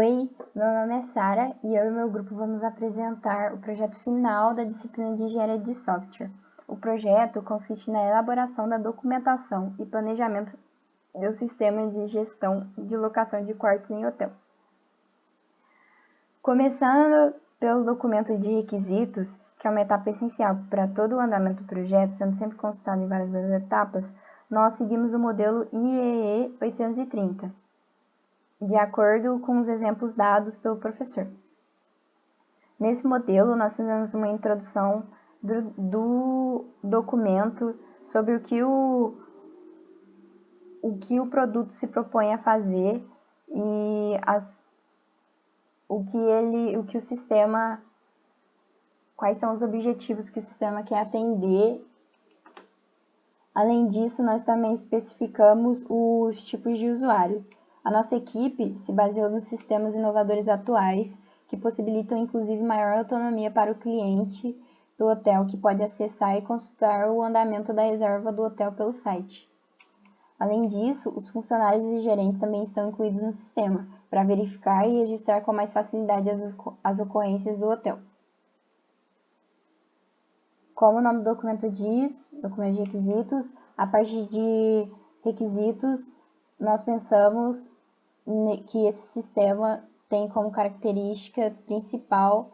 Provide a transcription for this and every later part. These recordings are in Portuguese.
Oi, meu nome é Sara e eu e meu grupo vamos apresentar o projeto final da disciplina de Engenharia de Software. O projeto consiste na elaboração da documentação e planejamento do sistema de gestão de locação de quartos em hotel. Começando pelo documento de requisitos, que é uma etapa essencial para todo o andamento do projeto, sendo sempre consultado em várias outras etapas, nós seguimos o modelo IEE 830. De acordo com os exemplos dados pelo professor. Nesse modelo, nós fizemos uma introdução do documento sobre o que o produto se propõe a fazer e quais são os objetivos que o sistema quer atender. Além disso, nós também especificamos os tipos de usuário. A nossa equipe se baseou nos sistemas inovadores atuais, que possibilitam inclusive maior autonomia para o cliente do hotel, que pode acessar e consultar o andamento da reserva do hotel pelo site. Além disso, os funcionários e gerentes também estão incluídos no sistema, para verificar e registrar com mais facilidade as ocorrências do hotel. Como o nome do documento diz, documento de requisitos, a parte de requisitos, nós pensamos que esse sistema tem como característica principal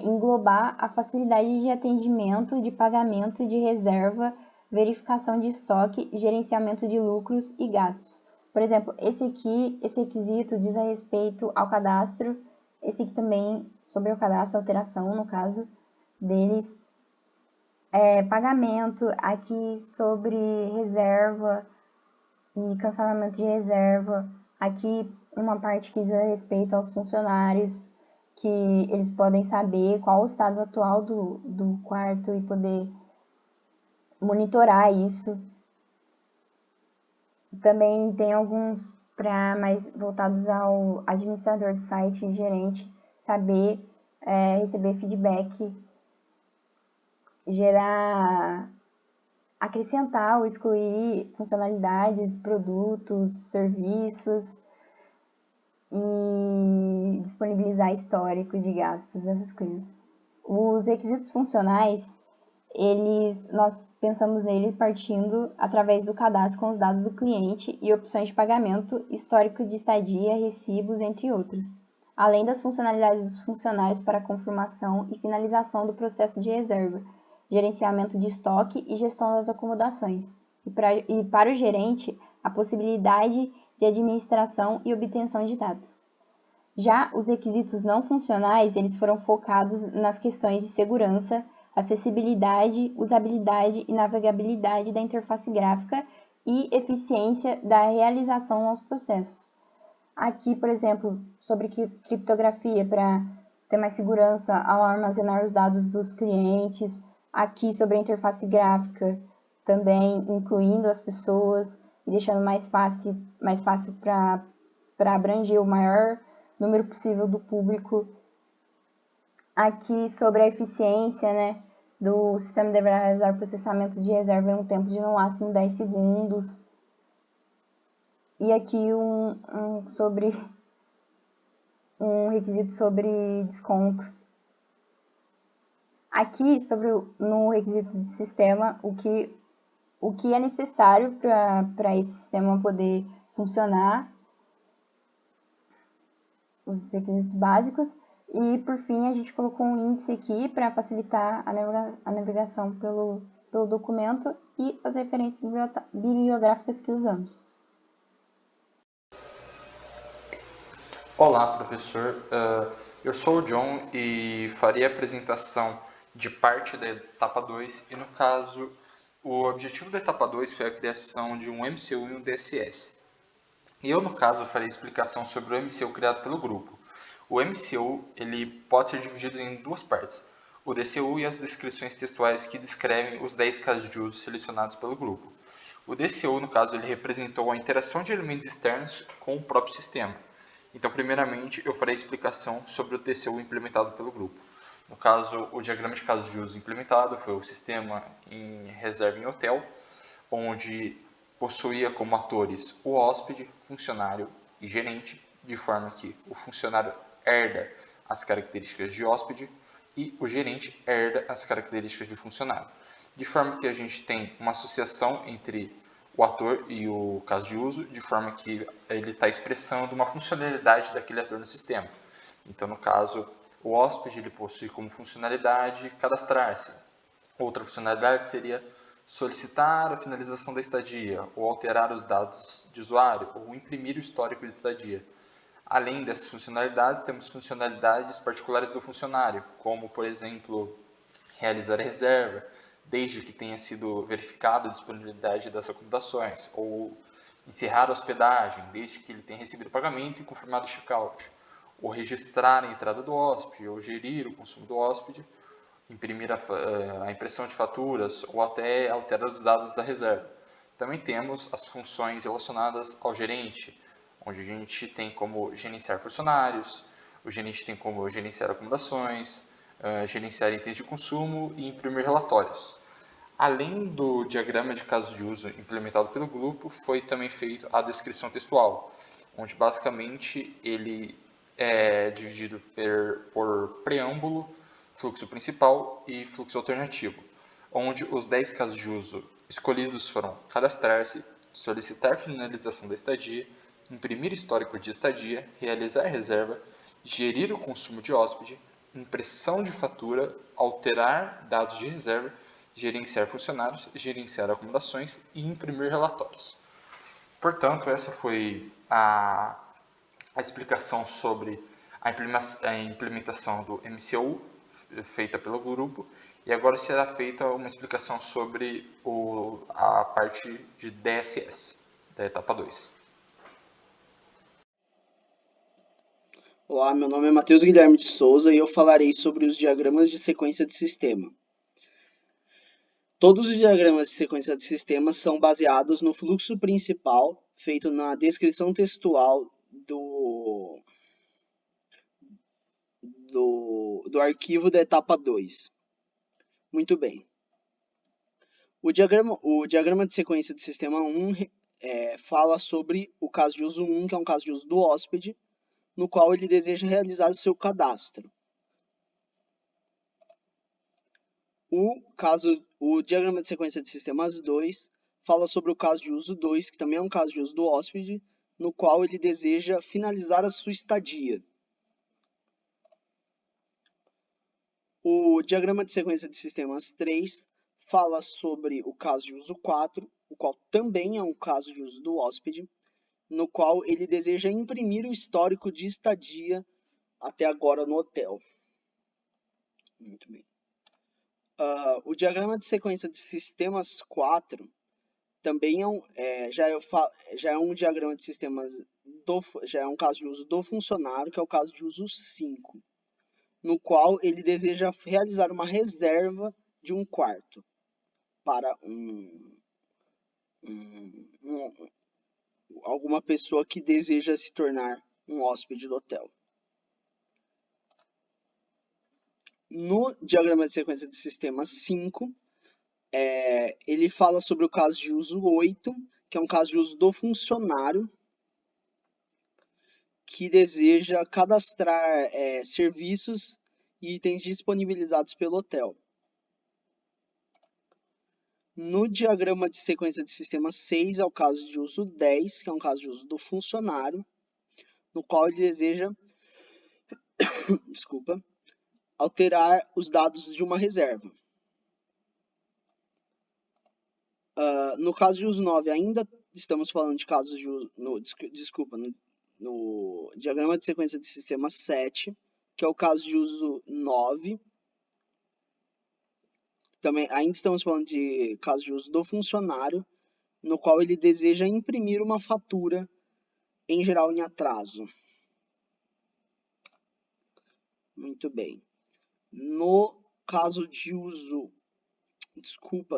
englobar a facilidade de atendimento, de pagamento, de reserva, verificação de estoque, gerenciamento de lucros e gastos. Por exemplo, esse requisito diz a respeito ao cadastro, esse aqui também sobre o cadastro, alteração no caso deles, pagamento, aqui sobre reserva e cancelamento de reserva, aqui uma parte que diz a respeito aos funcionários, que eles podem saber qual o estado atual do quarto e poder monitorar isso. Também tem alguns para mais voltados ao administrador do site e gerente, saber receber feedback, acrescentar ou excluir funcionalidades, produtos, serviços e disponibilizar histórico de gastos, essas coisas. Os requisitos funcionais, nós pensamos neles partindo através do cadastro com os dados do cliente e opções de pagamento, histórico de estadia, recibos, entre outros, além das funcionalidades dos funcionários para confirmação e finalização do processo de reserva, gerenciamento de estoque e gestão das acomodações. E para o gerente, a possibilidade de administração e obtenção de dados. Já os requisitos não funcionais, eles foram focados nas questões de segurança, acessibilidade, usabilidade e navegabilidade da interface gráfica e eficiência da realização aos processos. Aqui, por exemplo, sobre criptografia, para ter mais segurança ao armazenar os dados dos clientes. Aqui sobre a interface gráfica, também incluindo as pessoas e deixando mais fácil para abranger o maior número possível do público. Aqui sobre a eficiência, do sistema deverá realizar processamento de reserva em um tempo de no máximo 10 segundos. E aqui um requisito sobre desconto. Aqui, no requisito de sistema, o que é necessário para esse sistema poder funcionar, os requisitos básicos, e por fim a gente colocou um índice aqui para facilitar a navegação pelo documento e as referências bibliográficas que usamos. Olá, professor. Eu sou o John e farei a apresentação de parte da etapa 2 e, no caso, o objetivo da etapa 2 foi a criação de um MCU e um DSS. E eu, no caso, farei explicação sobre o MCU criado pelo grupo. O MCU ele pode ser dividido em duas partes, o DCU e as descrições textuais que descrevem os 10 casos de uso selecionados pelo grupo. O DCU, no caso, ele representou a interação de elementos externos com o próprio sistema. Então, primeiramente, eu farei a explicação sobre o DCU implementado pelo grupo. No caso, o diagrama de casos de uso implementado foi o sistema em reserva em hotel, onde possuía como atores o hóspede, funcionário e gerente, de forma que o funcionário herda as características de hóspede e o gerente herda as características de funcionário. De forma que a gente tem uma associação entre o ator e o caso de uso, de forma que ele está expressando uma funcionalidade daquele ator no sistema. Então, no caso, o hóspede ele possui como funcionalidade cadastrar-se. Outra funcionalidade seria solicitar a finalização da estadia, ou alterar os dados de usuário, ou imprimir o histórico de estadia. Além dessas funcionalidades, temos funcionalidades particulares do funcionário, como, por exemplo, realizar a reserva, desde que tenha sido verificada a disponibilidade das acomodações, ou encerrar a hospedagem, desde que ele tenha recebido o pagamento e confirmado o check-out, ou registrar a entrada do hóspede, ou gerir o consumo do hóspede, imprimir a impressão de faturas, ou até alterar os dados da reserva. Também temos as funções relacionadas ao gerente, onde a gente tem como gerenciar funcionários, o gerente tem como gerenciar acomodações, gerenciar itens de consumo e imprimir relatórios. Além do diagrama de casos de uso implementado pelo grupo, foi também feita a descrição textual, onde basicamente ele é dividido por preâmbulo, fluxo principal e fluxo alternativo, onde os 10 casos de uso escolhidos foram cadastrar-se, solicitar finalização da estadia, imprimir histórico de estadia, realizar reserva, gerir o consumo de hóspede, impressão de fatura, alterar dados de reserva, gerenciar funcionários, gerenciar acomodações e imprimir relatórios. Portanto, essa foi a explicação sobre a implementação do MCU feita pelo grupo, e agora será feita uma explicação sobre a parte de DSS, da etapa 2. Olá, meu nome é Matheus Guilherme de Souza e eu falarei sobre os diagramas de sequência de sistema. Todos os diagramas de sequência de sistema são baseados no fluxo principal feito na descrição textual do arquivo da etapa 2. Muito bem. O diagrama de sequência de sistema 1 fala sobre o caso de uso 1, que é um caso de uso do hóspede, no qual ele deseja realizar o seu cadastro. O diagrama de sequência de sistemas 2 fala sobre o caso de uso 2, que também é um caso de uso do hóspede, no qual ele deseja finalizar a sua estadia. O diagrama de sequência de sistemas 3 fala sobre o caso de uso 4, o qual também é um caso de uso do hóspede, no qual ele deseja imprimir o histórico de estadia até agora no hotel. Muito bem. O diagrama de sequência de sistemas 4 também já é um diagrama de sistemas já é um caso de uso do funcionário, que é o caso de uso 5, no qual ele deseja realizar uma reserva de um quarto para alguma pessoa que deseja se tornar um hóspede do hotel. No diagrama de sequência de sistemas 5, ele fala sobre o caso de uso 8, que é um caso de uso do funcionário, que deseja cadastrar serviços e itens disponibilizados pelo hotel. No diagrama de sequência de sistema 6 é o caso de uso 10, que é um caso de uso do funcionário, no qual ele deseja alterar os dados de uma reserva. No caso de uso 9, ainda estamos falando de casos de uso... No diagrama de sequência de sistema 7, que é o caso de uso 9. Também ainda estamos falando de caso de uso do funcionário, no qual ele deseja imprimir uma fatura, em geral em atraso. Muito bem. No caso de uso...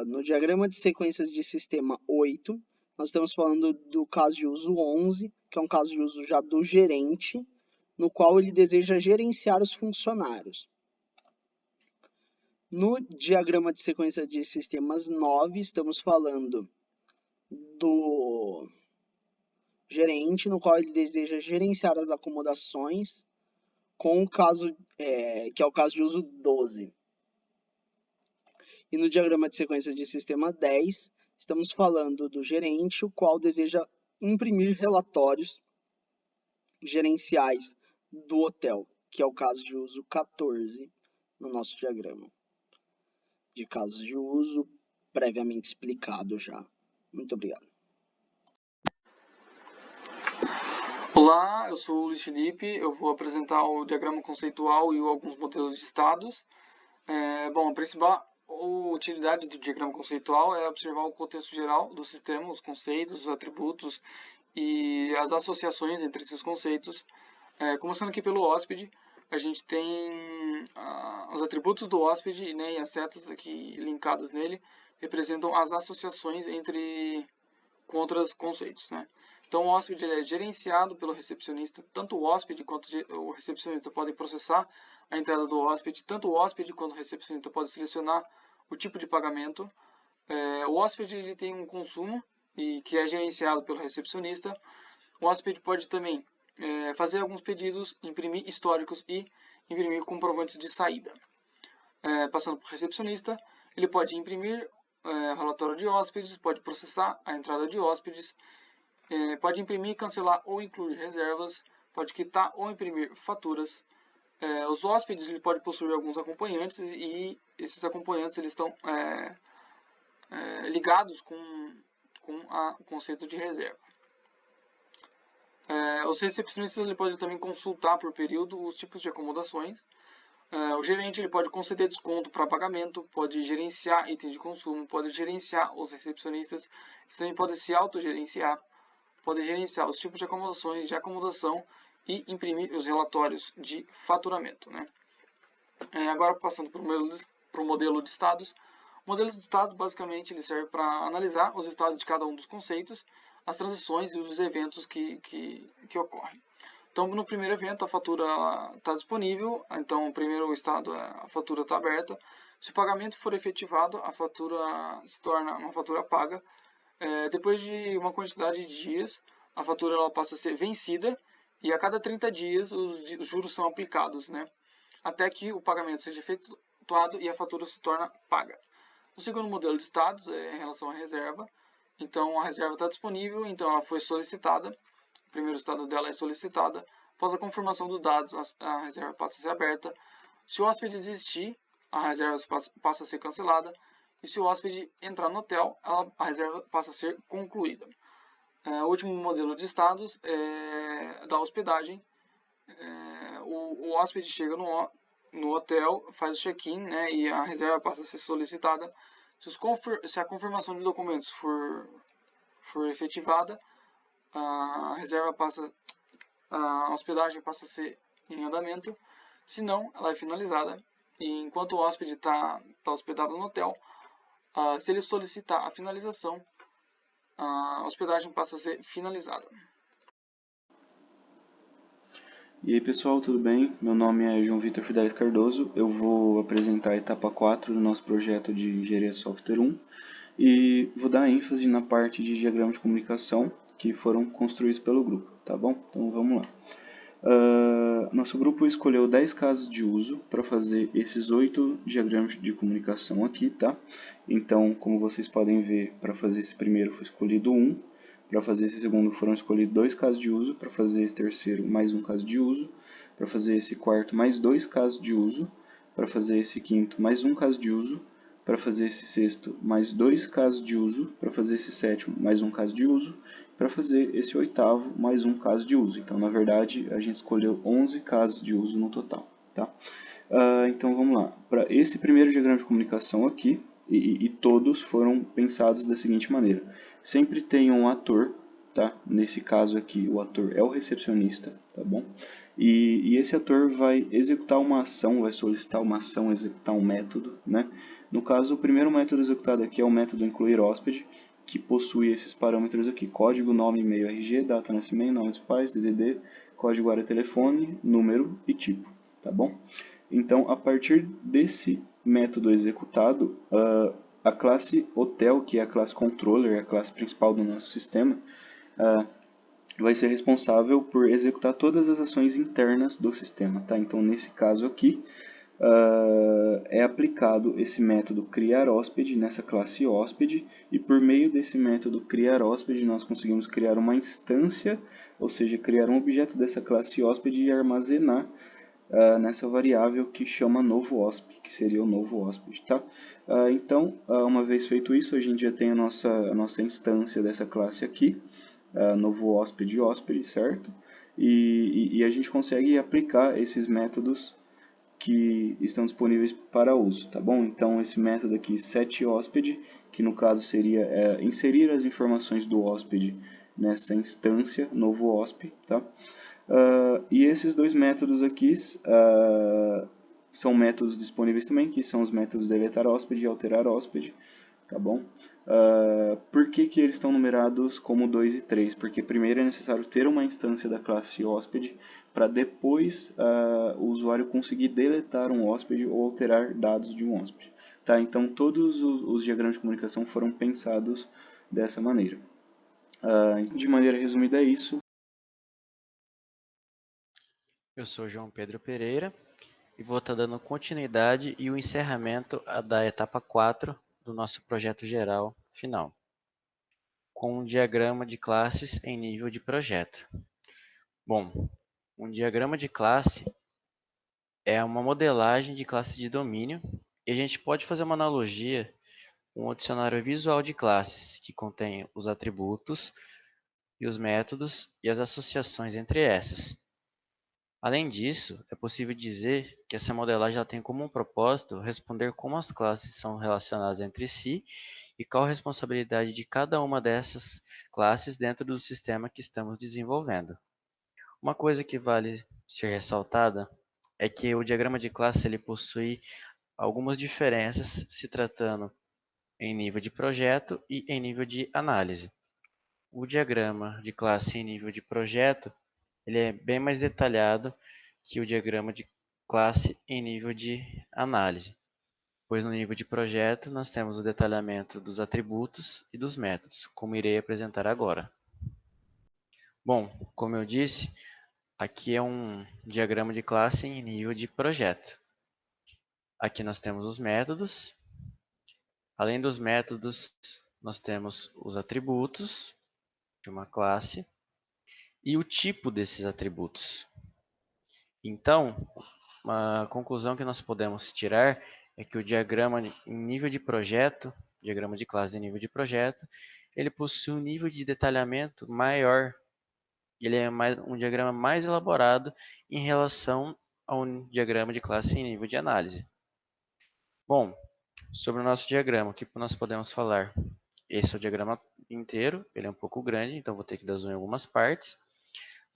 no diagrama de sequências de sistema 8, nós estamos falando do caso de uso 11, que é um caso de uso já do gerente, no qual ele deseja gerenciar os funcionários. No diagrama de sequência de sistemas 9, estamos falando gerente, no qual ele deseja gerenciar as acomodações com o caso, que é o caso de uso 12. E no diagrama de sequência de sistema 10, estamos falando do gerente, o qual deseja imprimir relatórios gerenciais do hotel, que é o caso de uso 14 no nosso diagrama de casos de uso previamente explicado já. Muito obrigado. Olá, eu sou o Luiz Felipe, eu vou apresentar o diagrama conceitual e alguns modelos de estados. Bom, a principal utilidade do diagrama conceitual é observar o contexto geral do sistema, os conceitos, os atributos e as associações entre esses conceitos. Começando aqui pelo hóspede, a gente tem os atributos do hóspede, né, e as setas aqui linkadas nele representam as associações com outros conceitos, né? Então, o hóspede ele é gerenciado pelo recepcionista. Tanto o hóspede quanto o recepcionista podem processar a entrada do hóspede. Tanto o hóspede quanto o recepcionista podem selecionar o tipo de pagamento. O hóspede ele tem um consumo que é gerenciado pelo recepcionista. O hóspede pode também fazer alguns pedidos, imprimir históricos e imprimir comprovantes de saída. Passando para o recepcionista, ele pode imprimir relatório de hóspedes, pode processar a entrada de hóspedes, pode imprimir, cancelar ou incluir reservas, pode quitar ou imprimir faturas. Os hóspedes ele pode possuir alguns acompanhantes e esses acompanhantes eles estão ligados com o conceito de reserva. Os recepcionistas ele pode também consultar por período os tipos de acomodações. O gerente ele pode conceder desconto para pagamento, pode gerenciar itens de consumo, pode gerenciar os recepcionistas, também pode se autogerenciar, pode gerenciar os tipos de acomodações, de acomodação e imprimir os relatórios de faturamento, né? Agora passando para o modelo de estados. O modelo de estados basicamente ele serve para analisar os estados de cada um dos conceitos, as transições e os eventos que ocorrem. Então, no primeiro evento, a fatura está disponível. Então, o primeiro estado, a fatura está aberta. Se o pagamento for efetivado, a fatura se torna uma fatura paga. Depois de uma quantidade de dias, a fatura ela passa a ser vencida e a cada 30 dias os juros são aplicados, né? Até que o pagamento seja efetuado e a fatura se torna paga. O segundo modelo de estados é em relação à reserva. Então, a reserva está disponível, então ela foi solicitada. O primeiro estado dela é solicitada. Após a confirmação dos dados, a reserva passa a ser aberta. Se o hóspede desistir, a reserva passa a ser cancelada. E se o hóspede entrar no hotel, a reserva passa a ser concluída. O último modelo de estados é da hospedagem. O hóspede chega no hotel, faz o check-in, né, e a reserva passa a ser solicitada. Se a confirmação de documentos for efetivada, a hospedagem passa a ser em andamento. Se não, ela é finalizada. E enquanto o hóspede está hospedado no hotel, se ele solicitar a finalização, a hospedagem passa a ser finalizada. E aí pessoal, tudo bem? Meu nome é João Vitor Fidelis Cardoso. Eu vou apresentar a etapa 4 do nosso projeto de Engenharia Software 1 e vou dar ênfase na parte de diagramas de comunicação que foram construídos pelo grupo, tá bom? Então vamos lá. Nosso grupo escolheu 10 casos de uso para fazer esses 8 diagramas de comunicação aqui, tá? Então, como vocês podem ver, para fazer esse primeiro foi escolhido 1, para fazer esse segundo foram escolhidos 2 casos de uso, para fazer esse terceiro mais um caso de uso, para fazer esse quarto mais 2 casos de uso, para fazer esse quinto mais um caso de uso, para fazer esse sexto mais 2 casos de uso, para fazer esse sétimo mais um caso de uso, para fazer esse oitavo mais um caso de uso. Então, na verdade, a gente escolheu 11 casos de uso no total, tá? Então, vamos lá. Para esse primeiro diagrama de comunicação aqui, e todos foram pensados da seguinte maneira. Sempre tem um ator, tá? Nesse caso aqui, o ator é o recepcionista, tá bom? E esse ator vai executar uma ação, vai solicitar uma ação, executar um método, né? No caso, o primeiro método executado aqui é o método incluir hóspede, que possui esses parâmetros aqui: código, nome, e-mail, RG, data de nascimento, nome dos pais, DDD, código área telefone, número e tipo, tá bom? Então, a partir desse método executado, a classe hotel, que é a classe controller, a classe principal do nosso sistema, vai ser responsável por executar todas as ações internas do sistema, tá? Então, nesse caso aqui, é aplicado esse método criar hóspede nessa classe hóspede, e por meio desse método criar hóspede nós conseguimos criar uma instância, ou seja, criar um objeto dessa classe hóspede e armazenar nessa variável que chama novo hóspede, que seria o novo hóspede, tá? Então, uma vez feito isso, a gente já tem a nossa instância dessa classe aqui, novo hóspede, certo? E a gente consegue aplicar esses métodos que estão disponíveis para uso, tá bom? Então, esse método aqui, setHosped, que no caso seria inserir as informações do hóspede nessa instância, novo hóspede, tá? E esses dois métodos aqui são métodos disponíveis também, que são os métodos deletar hóspede e alterar hóspede, tá bom? Por que eles estão numerados como 2 e 3? Porque primeiro é necessário ter uma instância da classe hóspede para depois o usuário conseguir deletar um hóspede ou alterar dados de um hóspede. Tá? Então todos os diagramas de comunicação foram pensados dessa maneira. De maneira resumida é isso. Eu sou João Pedro Pereira e vou estar dando continuidade e o encerramento da etapa 4 do nosso projeto geral final, com um diagrama de classes em nível de projeto. Bom, um diagrama de classe é uma modelagem de classe de domínio e a gente pode fazer uma analogia com um dicionário visual de classes, que contém os atributos e os métodos e as associações entre essas. Além disso, é possível dizer que essa modelagem ela tem como um propósito responder como as classes são relacionadas entre si e qual a responsabilidade de cada uma dessas classes dentro do sistema que estamos desenvolvendo. Uma coisa que vale ser ressaltada é que o diagrama de classe ele possui algumas diferenças se tratando em nível de projeto e em nível de análise. O diagrama de classe em nível de projeto ele é bem mais detalhado que o diagrama de classe em nível de análise, pois no nível de projeto nós temos o detalhamento dos atributos e dos métodos, como irei apresentar agora. Bom, como eu disse, aqui é um diagrama de classe em nível de projeto. Aqui nós temos os métodos. Além dos métodos, nós temos os atributos de uma classe e o tipo desses atributos. Então, uma conclusão que nós podemos tirar é que o diagrama em nível de projeto, diagrama de classe em nível de projeto, ele possui um nível de detalhamento maior. Ele é um diagrama mais elaborado em relação ao diagrama de classe em nível de análise. Bom, sobre o nosso diagrama, o que nós podemos falar? Esse é o diagrama inteiro, ele é um pouco grande, então vou ter que dar zoom em algumas partes.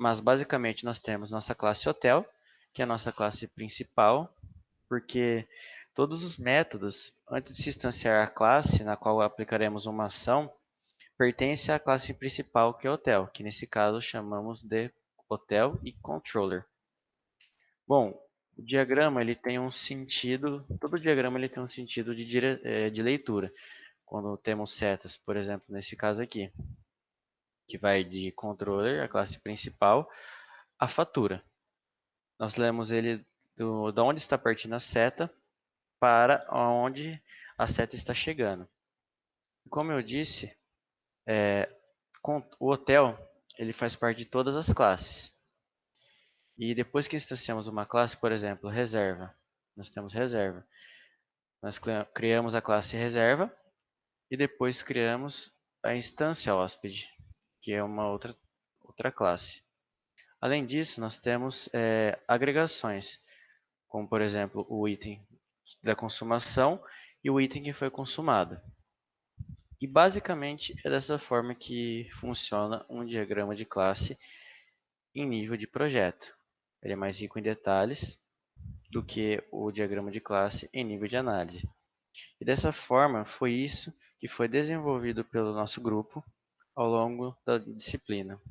Mas basicamente nós temos nossa classe hotel, que é a nossa classe principal, porque todos os métodos, antes de se instanciar a classe na qual aplicaremos uma ação, pertence à classe principal, que é hotel, que nesse caso chamamos de hotel e controller. Bom, o diagrama ele tem um sentido, todo diagrama ele tem um sentido de leitura. Quando temos setas, por exemplo, nesse caso aqui, que vai de controller, a classe principal, a fatura. Nós lemos ele da onde está partindo a seta para onde a seta está chegando. Como eu disse, o hotel ele faz parte de todas as classes. E depois que instanciamos uma classe, por exemplo, reserva, nós temos reserva. Nós criamos a classe reserva e depois criamos a instância hóspede, que é uma outra classe. Além disso, nós temos agregações, como por exemplo o item da consumação e o item que foi consumado. E basicamente é dessa forma que funciona um diagrama de classe em nível de projeto. Ele é mais rico em detalhes do que o diagrama de classe em nível de análise. E dessa forma foi isso que foi desenvolvido pelo nosso grupo ao longo da disciplina.